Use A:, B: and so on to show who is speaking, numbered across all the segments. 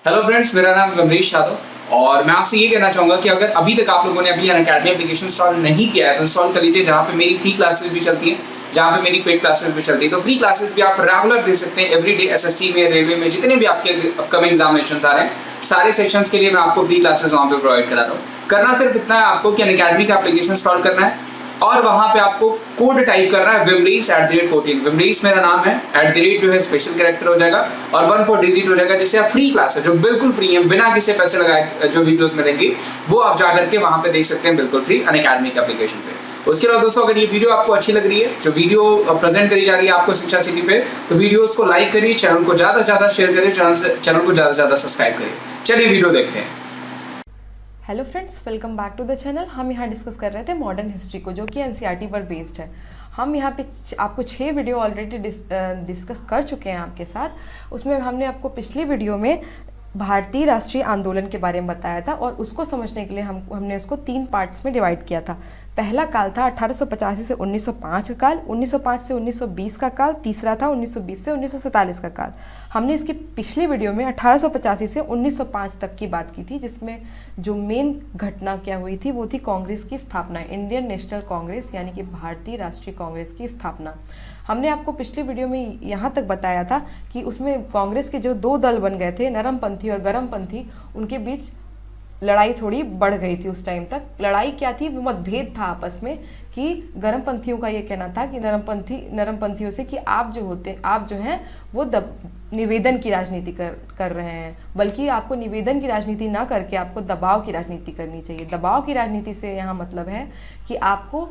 A: Hello friends, मेरा नाम अमरीश यादव और मैं आपसे ये कहना चाहूँगा कि अगर अभी तक आप लोगों ने अभी अनअकैडमी एप्लीकेशन इंस्टॉल नहीं किया है तो इंस्टॉल कर लीजिए, जहाँ पे मेरी फ्री क्लासेस भी चलती हैं, जहाँ पे मेरी पेड क्लासेस भी चलती है। तो फ्री क्लासेस भी आप रेगुलर दे सकते हैं। एवरीडे एसएससी में, रेलवे में, जितने भी आपके अपकमिंग एग्जामिनेशन आ रहे हैं, सारे सेक्शंस के लिए मैं आपको फ्री क्लासेस वहाँ पे प्रोवाइड करा रहा हूँ। करना सिर्फ इतना है आपको कि अनअकैडमी का एप्लीकेशन इंस्टॉल करना है और वहाँ पे आपको कोड टाइप करना है Vimrees@14। विमरीस मेरा नाम है, @ जो है स्पेशल कैरेक्टर हो जाएगा और 14 डिजिट हो जाएगा, जिससे आप फ्री क्लास है जो बिल्कुल फ्री है, बिना किसी पैसे लगाए जो वीडियोस मिलेंगी वो आप जा करके वहाँ पे देख सकते हैं बिल्कुल फ्री अनअकैडमी के एप्लीकेशन पे। उसके बाद दोस्तों, अगर ये वीडियो आपको अच्छी लग रही है, जो वीडियो प्रेजेंट करी जा रही है आपको शिक्षा सिटी पे, तो वीडियोस को लाइक करिए, चैनल को ज़्यादा से ज़्यादा शेयर करिए, चैनल को ज़्यादा से ज़्यादा सब्सक्राइब करिए। चलिए वीडियो देखते हैं।
B: Hello friends, welcome back to the channel. हम यहाँ डिस्कस कर रहे थे मॉडर्न हिस्ट्री को, जो कि एनसीईआरटी पर बेस्ड है। हम यहाँ पे आपको 6 वीडियो ऑलरेडी डिस्कस कर चुके हैं आपके साथ। उसमें हमने आपको पिछली वीडियो में भारतीय राष्ट्रीय आंदोलन के बारे में बताया था और उसको समझने के लिए हमने उसको 3 पार्ट्स में डिवाइड किया था। पहला काल था 1885 से 1905 का काल, 1905 से 1920 का काल, तीसरा था 1920 से 1947 का काल। हमने इसकी पिछली वीडियो में 1885 से 1905 तक की बात की थी, जिसमें जो मेन घटना क्या हुई थी वो थी कांग्रेस की स्थापना, इंडियन नेशनल कांग्रेस यानी कि भारतीय राष्ट्रीय कांग्रेस की स्थापना। हमने आपको पिछली वीडियो में यहाँ तक बताया था कि उसमें कांग्रेस के जो 2 दल बन गए थे, नरमपंथी और गरमपंथी, उनके बीच लड़ाई थोड़ी बढ़ गई थी। उस टाइम तक लड़ाई क्या थी, मतभेद था आपस में कि गरमपंथियों का ये कहना था कि नरमपंथियों से कि आप जो हैं वो निवेदन की राजनीति कर रहे हैं, बल्कि आपको निवेदन की राजनीति ना करके आपको दबाव की राजनीति करनी चाहिए। दबाव की राजनीति से यहाँ मतलब है कि आपको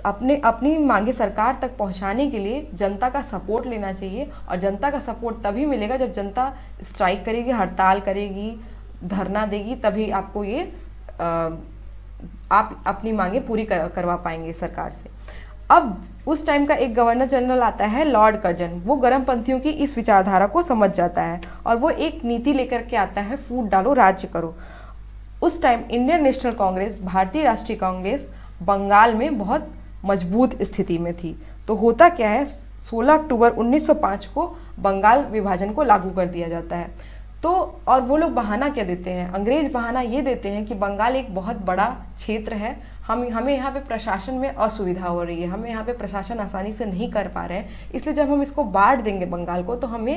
B: अपनी मांगे सरकार तक पहुंचाने के लिए जनता का सपोर्ट लेना चाहिए, और जनता का सपोर्ट तभी मिलेगा जब जनता स्ट्राइक करेगी, हड़ताल करेगी, धरना देगी, तभी आपको ये आप अपनी मांगे पूरी करवा पाएंगे सरकार से। अब उस टाइम का एक गवर्नर जनरल आता है, लॉर्ड कर्जन। वो गरमपंथियों की इस विचारधारा को समझ जाता है और वो एक नीति लेकर के आता है, फूट डालो राज्य करो। उस टाइम इंडियन नेशनल कांग्रेस, भारतीय राष्ट्रीय कांग्रेस, बंगाल में बहुत मजबूत स्थिति में थी। तो होता क्या है, 16 अक्टूबर 1905 को बंगाल विभाजन को लागू कर दिया जाता है। तो और वो लोग बहाना क्या देते हैं, अंग्रेज बहाना ये देते हैं कि बंगाल एक बहुत बड़ा क्षेत्र है, हमें यहाँ पे प्रशासन में असुविधा हो रही है, हमें यहाँ पे प्रशासन आसानी से नहीं कर पा रहे हैं, इसलिए जब हम इसको बांट देंगे बंगाल को तो हम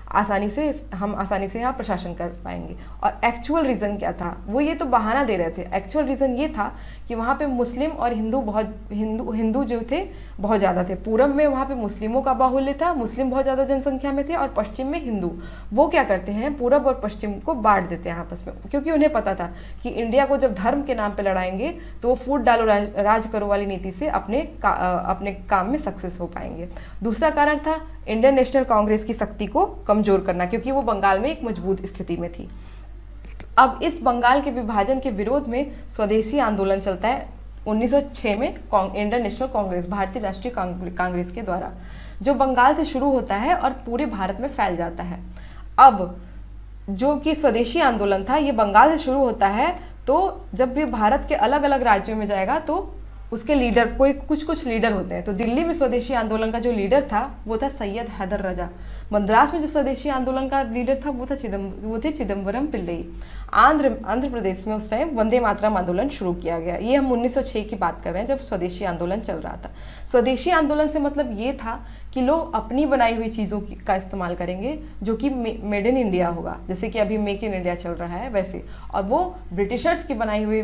B: आसानी से यहाँ प्रशासन कर पाएंगे। और एक्चुअल रीज़न क्या था, वो ये तो बहाना दे रहे थे, एक्चुअल रीज़न ये था कि वहाँ पे मुस्लिम और हिंदू जो थे बहुत ज़्यादा थे। पूरब में वहाँ पे मुस्लिमों का बाहुल्य था, मुस्लिम बहुत ज़्यादा जनसंख्या में थे, और पश्चिम में हिंदू। वो क्या करते हैं, पूरब और पश्चिम को बांट देते हैं आपस में, क्योंकि उन्हें पता था कि इंडिया को जब धर्म के नाम पर लड़ाएंगे तो वो फूट डालो राज करो वाली नीति से अपने काम में सक्सेस हो पाएंगे। दूसरा कारण था इंडियन नेशनल कांग्रेस की शक्ति को कमजोर करना, क्योंकि वो बंगाल में एक मजबूत स्थिति में थी। अब इस बंगाल के विभाजन के विरोध में स्वदेशी आंदोलन चलता है 1906 में इंडियन नेशनल कांग्रेस, भारतीय राष्ट्रीय कांग्रेस के द्वारा, जो बंगाल से शुरू होता है और पूरे भारत में फैल जाता है। अब जो कि स्वदेशी आंदोलन था, ये बंगाल से शुरू होता है, तो जब भी भारत के अलग अलग राज्यों में जाएगा तो उसके लीडर कुछ लीडर होते हैं। तो दिल्ली में स्वदेशी आंदोलन का जो लीडर था वो था सैयद हैदर रजा। मद्रास में जो स्वदेशी आंदोलन का लीडर था वो थे चिदम्बरम पिल्लई। आंध्र प्रदेश में उस टाइम वंदे मातरम आंदोलन शुरू किया गया। ये हम 1906 की बात कर रहे हैं, जब स्वदेशी आंदोलन चल रहा था। स्वदेशी आंदोलन से मतलब ये था कि लोग अपनी बनाई हुई चीज़ों का इस्तेमाल करेंगे, जो कि मेड इन इंडिया होगा, जैसे कि अभी मेक इन इंडिया चल रहा है वैसे, और वो ब्रिटिशर्स की बनाई हुई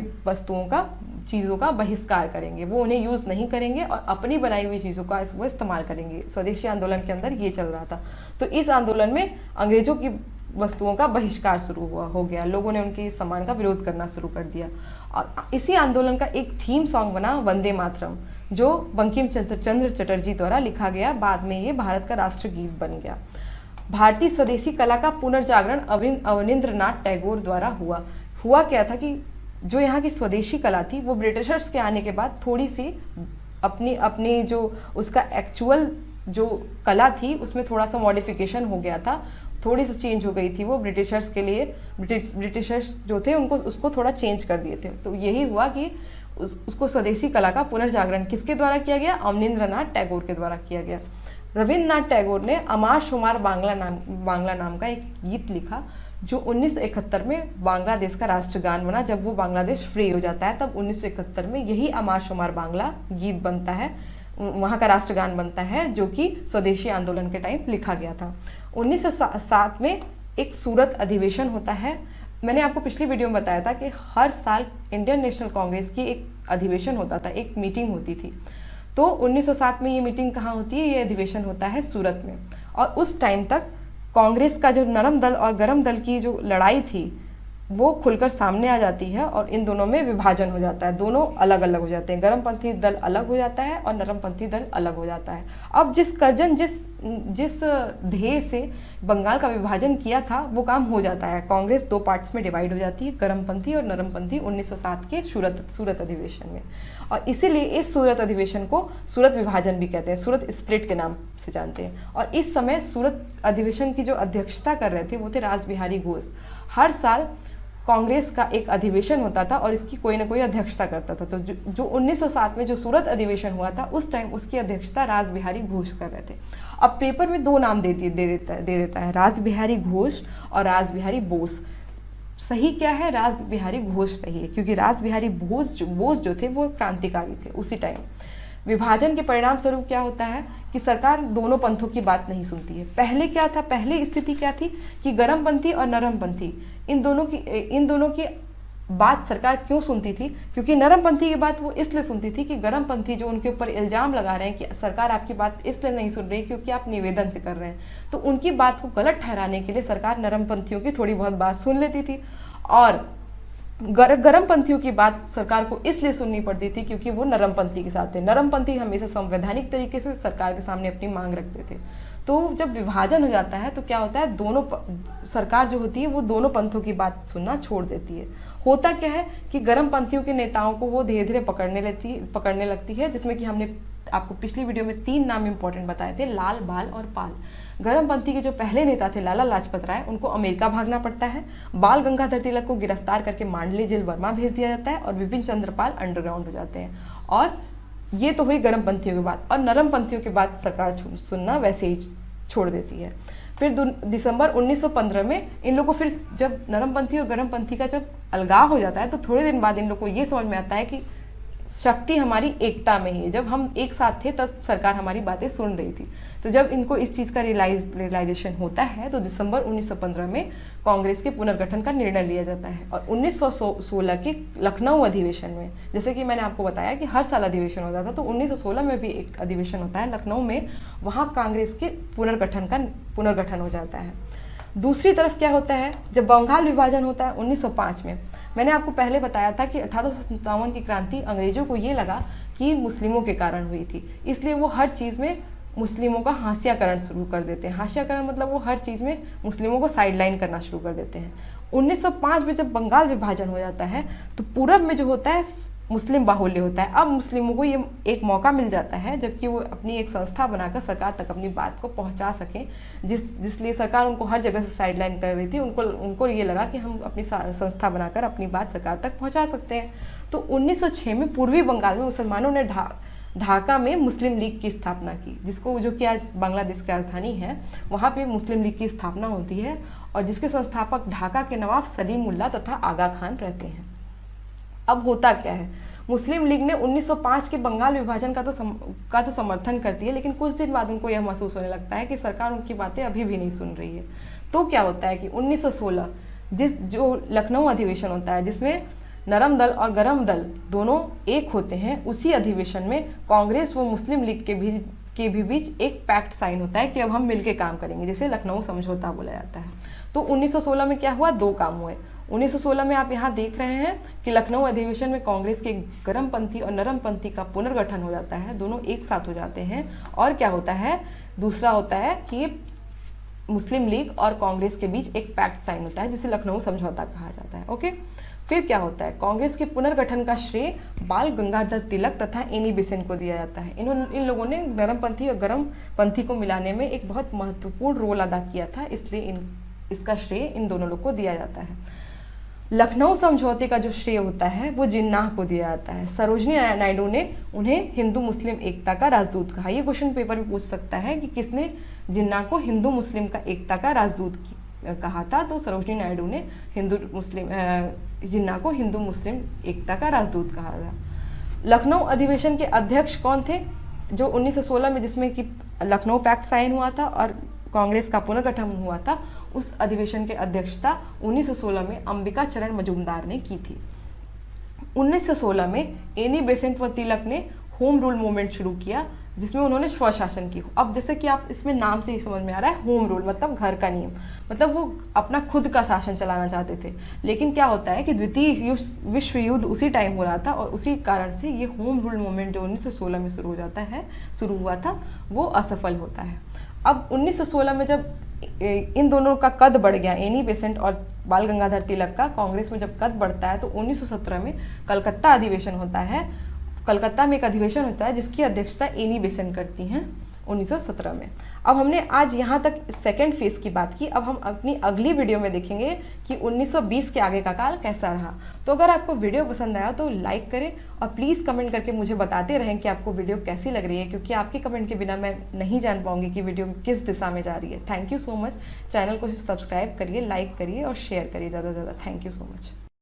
B: चीज़ों का बहिष्कार करेंगे, वो उन्हें यूज़ नहीं करेंगे और अपनी बनाई हुई चीज़ों का वो इस्तेमाल करेंगे। स्वदेशी आंदोलन के अंदर ये चल रहा था। तो इस आंदोलन में अंग्रेजों की वस्तुओं का बहिष्कार शुरू हो गया, लोगों ने उनके सम्मान का विरोध करना शुरू कर दिया। और इसी आंदोलन का एक थीम सॉन्ग बना वंदे मातरम, जो बंकिम चंद्र चटर्जी द्वारा लिखा गया। बाद में ये भारत का राष्ट्रगीत बन गया। भारतीय स्वदेशी कला का पुनर्जागरण अवनींद्रनाथ टैगोर द्वारा हुआ क्या था कि जो यहाँ की स्वदेशी कला थी वो ब्रिटिशर्स के आने के बाद थोड़ी सी अपनी जो उसका एक्चुअल जो कला थी उसमें थोड़ा सा मॉडिफिकेशन हो गया था, थोड़ी सी चेंज हो गई थी वो ब्रिटिशर्स के लिए। ब्रिटिशर्स जो थे उसको थोड़ा चेंज कर दिए थे। तो यही हुआ कि उसको स्वदेशी कला का पुनर्जागरण किसके द्वारा किया गया, अवनींद्रनाथ टैगोर के द्वारा किया गया। रविन्द्रनाथ टैगोर ने अमार शुमार बांग्ला नाम का एक गीत लिखा, जो 1971 में बांग्लादेश का राष्ट्रगान बना। जब वो बांग्लादेश फ्री हो जाता है तब 1971 में यही अमार शुमार बांग्ला गीत बनता है, वहाँ का राष्ट्रगान बनता है, जो कि स्वदेशी आंदोलन के टाइम लिखा गया था। 1907 में एक सूरत अधिवेशन होता है। मैंने आपको पिछली वीडियो में बताया था कि हर साल इंडियन नेशनल कांग्रेस की एक अधिवेशन होता था, एक मीटिंग होती थी। तो 1907 में ये मीटिंग कहाँ होती है? ये अधिवेशन होता है सूरत में। और उस टाइम तक कांग्रेस का जो नरम दल और गरम दल की जो लड़ाई थी वो खुलकर सामने आ जाती है और इन दोनों में विभाजन हो जाता है, दोनों अलग अलग हो जाते हैं। गरमपंथी दल अलग हो जाता है और नरमपंथी दल अलग हो जाता है। अब जिस ध्येय से बंगाल का विभाजन किया था वो काम हो जाता है। कांग्रेस दो पार्ट्स में डिवाइड हो जाती है, गरमपंथी और नरमपंथी, 1907 के सूरत अधिवेशन में। और इसीलिए इस सूरत अधिवेशन को सूरत विभाजन भी कहते हैं, सूरत स्प्लिट के नाम से जानते हैं। और इस समय सूरत अधिवेशन की जो अध्यक्षता कर रहे थे वो थे रास बिहारी घोष। हर साल कांग्रेस का एक अधिवेशन होता था और इसकी कोई ना कोई अध्यक्षता करता था। तो जो 1907 में जो सूरत अधिवेशन हुआ था उस टाइम उसकी अध्यक्षता रास बिहारी घोष कर रहे थे। अब पेपर में दो नाम दे देता है, रास बिहारी घोष और रास बिहारी बोस। सही क्या है? रास बिहारी घोष सही है, क्योंकि रास बिहारी बोस जो थे वो क्रांतिकारी थे उसी टाइम। विभाजन के परिणाम स्वरूप क्या होता है कि सरकार दोनों पंथों की बात नहीं सुनती है। पहले क्या था? पहले स्थिति क्या थी कि गरमपंथी और नरमपंथी इन दोनों की बात सरकार क्यों सुनती थी? क्योंकि नरमपंथी की बात वो इसलिए सुनती थी कि गरमपंथी जो उनके ऊपर इल्जाम लगा रहे हैं कि सरकार आपकी बात इसलिए नहीं सुन रही क्योंकि आप निवेदन से कर रहे हैं, तो उनकी बात को गलत ठहराने के लिए सरकार नरमपंथियों की थोड़ी बहुत बात सुन लेती थी। और गरमपंथियों की बात सरकार को इसलिए सुननी पड़ती थी क्योंकि वो नरमपंथी के साथ थे। नरमपंथी हमेशा संवैधानिक तरीके से सरकार के सामने अपनी मांग रखते थे। तो जब विभाजन हो जाता है तो क्या होता है, सरकार जो होती है वो दोनों पंथों की बात सुनना छोड़ देती है। होता क्या है कि गरमपंथियों के नेताओं को वो धीरे धीरे पकड़ने लगती है, जिसमें कि हमने आपको पिछली वीडियो में 3 नाम इंपॉर्टेंट बताए थे, लाल, बाल और पाल। गरमपंथी के जो पहले नेता थे लाला लाजपत राय, उनको अमेरिका भागना पड़ता है। बाल गंगाधर तिलक को गिरफ्तार करके मांडली जेल बर्मा भेज दिया जाता है और विपिन चंद्र पाल अंडरग्राउंड हो जाते हैं। और ये तो हुई गरमपंथियों की बात। और नरमपंथियों की बात सरकार सुनना वैसे ही छोड़ देती है। फिर दिसंबर 1915 में इन लोगों को, फिर जब नरमपंथी और गरमपंथी का जब अलगाव हो जाता है तो थोड़े दिन बाद इन लोग को ये समझ में आता है कि शक्ति हमारी एकता में ही है। जब हम एक साथ थे तब सरकार हमारी बातें सुन रही थी। तो जब इनको इस चीज़ का रियलाइजेशन होता है तो दिसंबर 1915 में कांग्रेस के पुनर्गठन का निर्णय लिया जाता है। और 1916 के लखनऊ अधिवेशन में, जैसे कि मैंने आपको बताया कि हर साल अधिवेशन होता था, तो 1916 में भी एक अधिवेशन होता है लखनऊ में। वहाँ कांग्रेस के पुनर्गठन हो जाता है। दूसरी तरफ क्या होता है, जब बंगाल विभाजन होता है 1905 में, मैंने आपको पहले बताया था कि 1857 की क्रांति अंग्रेजों को ये लगा कि मुस्लिमों के कारण हुई थी, इसलिए वो हर चीज़ में मुस्लिमों का हाशियाकरण शुरू कर देते हैं। हाशियाकरण मतलब वो हर चीज़ में मुस्लिमों को साइडलाइन करना शुरू कर देते हैं। 1905 में जब बंगाल विभाजन हो जाता है तो पूरब में जो होता है मुस्लिम बाहुल्य होता है। अब मुस्लिमों को ये एक मौका मिल जाता है जबकि वो अपनी एक संस्था बनाकर सरकार तक अपनी बात को पहुंचा सकें, जिसलिए सरकार उनको हर जगह से साइडलाइन कर रही थी। उनको ये लगा कि हम अपनी संस्था बनाकर अपनी बात सरकार तक पहुंचा सकते हैं। तो 1906 में पूर्वी बंगाल में मुसलमानों ने ढाका में मुस्लिम लीग की स्थापना की, जो कि आज बांग्लादेश की राजधानी है, वहाँ पे मुस्लिम लीग की स्थापना होती है और जिसके संस्थापक ढाका के नवाब सलीमुल्लाह तथा आगा खान रहते हैं। अब होता क्या है, मुस्लिम लीग ने 1905 के बंगाल विभाजन का तो समर्थन करती है, लेकिन कुछ दिन बाद उनको यह महसूस होने लगता है कि सरकार उनकी बातें अभी भी नहीं सुन रही है। तो क्या होता है कि 1916 जो लखनऊ अधिवेशन होता है जिसमें नरम दल और गरम दल दोनों एक होते हैं, उसी अधिवेशन में कांग्रेस व मुस्लिम लीग के बीच एक पैक्ट साइन होता है कि अब हम मिलकर काम करेंगे, जिसे लखनऊ समझौता बोला जाता है। तो 1916 में क्या हुआ, 2 काम हुए। 1916 में आप यहाँ देख रहे हैं कि लखनऊ अधिवेशन में कांग्रेस के गरमपंथी और नरमपंथी का पुनर्गठन हो जाता है, दोनों एक साथ हो जाते हैं। और क्या होता है, दूसरा होता है कि मुस्लिम लीग और कांग्रेस के बीच एक पैक्ट साइन होता है जिसे लखनऊ समझौता कहा जाता है। ओके, फिर क्या होता है, कांग्रेस के पुनर्गठन का श्रेय बाल गंगाधर तिलक तथा एनी बेसेंट को दिया जाता है। इन लोगों ने नरमपंथी और गरमपंथी को मिलाने में एक बहुत महत्वपूर्ण रोल अदा किया था, इसलिए इसका श्रेय इन दोनों लोग को दिया जाता है। लखनऊ समझौते का जो श्रेय होता है वो जिन्नाह को दिया जाता है। सरोजनी नायडू ने उन्हें हिंदू मुस्लिम एकता का राजदूत कहा। ये क्वेश्चन पेपर में पूछ सकता है कि किसने जिन्नाह को हिंदू मुस्लिम का एकता का राजदूत कहा था, तो सरोजिनी नायडू ने हिंदू मुस्लिम जिन्ना को हिंदू मुस्लिम एकता का राजदूत कहा था। लखनऊ अधिवेशन के अध्यक्ष कौन थे? जो 1916 में, जिसमें कि लखनऊ पैक्ट साइन हुआ था और कांग्रेस का पुनर्गठन हुआ था, उस अधिवेशन के अध्यक्षता 1916 में अंबिका चरण मजूमदार ने की थी। 1916 में एनी बेसेंट व तिलक ने होम रूल मूवमेंट शुरू किया, जिसमें उन्होंने स्वशासन की। अब जैसे कि आप इसमें नाम से ही समझ में आ रहा है, होम रूल मतलब घर का नियम, मतलब वो अपना खुद का शासन चलाना चाहते थे। लेकिन क्या होता है कि द्वितीय विश्व युद्ध उसी टाइम हो रहा था और उसी कारण से ये होम रूल मूवमेंट जो 1916 में शुरू हुआ था वो असफल होता है। अब 1916 में जब इन दोनों का कद बढ़ गया, एनी बेसेंट और बाल गंगाधर तिलक का कांग्रेस में जब कद बढ़ता है, तो 1917 में कलकत्ता अधिवेशन होता है। कलकत्ता में एक अधिवेशन होता है जिसकी अध्यक्षता एनी बेसेंट करती हैं 1917 में। अब हमने आज यहाँ तक सेकेंड फेज की बात की। अब हम अपनी अगली वीडियो में देखेंगे कि 1920 के आगे का काल कैसा रहा। तो अगर आपको वीडियो पसंद आया तो लाइक करें और प्लीज़ कमेंट करके मुझे बताते रहें कि आपको वीडियो कैसी लग रही है, क्योंकि आपके कमेंट के बिना मैं नहीं जान पाऊंगी कि वीडियो किस दिशा में जा रही है। Thank you so much. Channel को सब्सक्राइब करिए, लाइक करिए और शेयर करिए ज़्यादा से ज़्यादा। Thank you so much.